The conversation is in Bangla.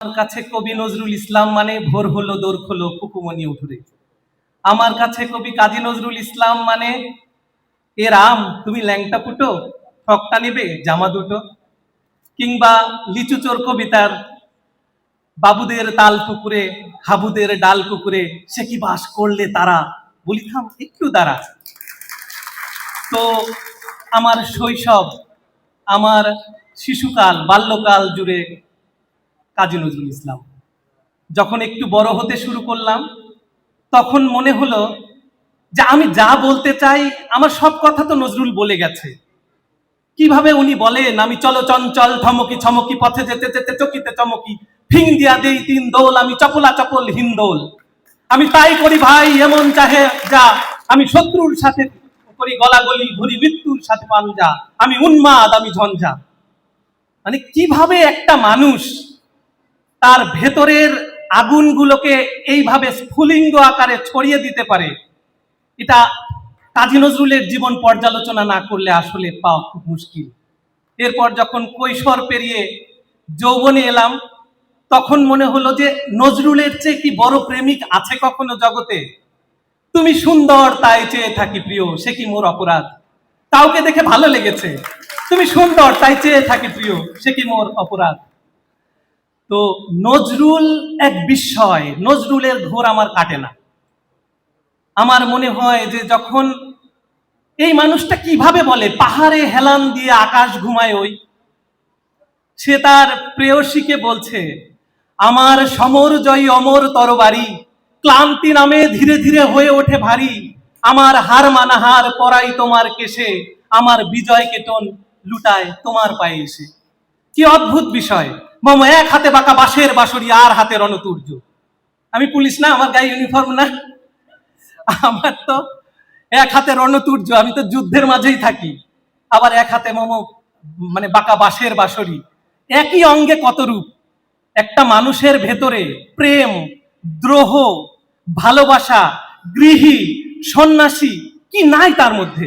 আমার কাছে কবি নজরুল ইসলাম মানে ভোর হলো দোর খোলো কুকুমনি উঠুরে। আমার কাছে কবি কাজী নজরুল ইসলাম মানে এ রাম তুমি ল্যাংটা ফুটো, ফকটা নেবে জামা দুটো। কিংবা লিচু চোর কবিতার বাবুদের তাল পুকুরে হাবুদের ডাল পুকুরে সে কি বাস করলে তারা, বলি থাম একটু দাঁড়া। তো আমার শৈশব, আমার শিশুকাল, বাল্যকাল জুড়ে কাজী নজরুল ইসলাম। যখন একটু বড় হতে শুরু করলাম তখন মনে হলো যে আমি যা বলতে চাই আমার সব কথা তো নজরুল বলে গেছে। কিভাবে উনি বলেন, আমি চলো চঞ্চল থমকি ছমকি পথে যেতে যেতে চকিতে চমকি, ফিং দিয়া দেই তিন দোল আমি চপলা চপল হিন্দোল। আমি তাই করি ভাই এমন চাহে যা, আমি শত্রুর সাথে করি গলাগলি ধরি মৃত্যুর সাথে পাঞ্জা, আমি উন্মাদ আমি ঝঞ্ঝা। মানে কিভাবে একটা মানুষ তার ভেতরের আগুনগুলোকে এইভাবে স্ফুলিঙ্গ আকারে ছড়িয়ে দিতে পারে, এটা কাজী নজরুলের জীবন পর্যালোচনা না করলে আসলে পাওয়া খুব মুশকিল। এরপর যখন কৈশোর পেরিয়ে যৌবনে এলাম তখন মনে হলো যে নজরুলের চেয়ে কি বড় প্রেমিক আছে কখনো জগতে? তুমি সুন্দর তাই চেয়ে থাকি প্রিয়, সে কি মোর অপরাধ? কাউকে দেখে ভালো লেগেছে, তুমি সুন্দর তাই চেয়ে থাকি প্রিয়, সে কি মোর অপরাধ? তো নজরুল এক বিস্ময়, নজরুলের ঘোর আমার কাটে না। আমার মনে হয় যে যখন এই মানুষটা কিভাবে বলে পাহাড়ে হেলান দিয়ে আকাশ ঘুমায় ওই, সে তার প্রেয়সীকে বলছে আমার সমর জয়ী অমর তরবারি, ক্লান্তি নামে ধীরে ধীরে হয়ে ওঠে ভারী, আমার হার মানাহার পরাই তোমার কেশে, আমার বিজয় কেতন লুটায় তোমার পায়ে এসে। কি অদ্ভুত বিষয়, মম এক হাতে বাঁকা বাঁশের বাঁশরি আর হাতে রণতুর্য। আমি পুলিশ না, আমার গায়ে ইউনিফর্ম না, আমার তো এক হাতে রণতুর্য, আমি তো যুদ্ধের মাঝেই থাকি, আবার এক হাতে মম মানে বাঁকা বাঁশের বাঁশরি। একই অঙ্গে কত রূপ। একটা মানুষের ভেতরে প্রেম, দ্রোহ, ভালোবাসা, গৃহী, সন্ন্যাসী কি নাই তার মধ্যে?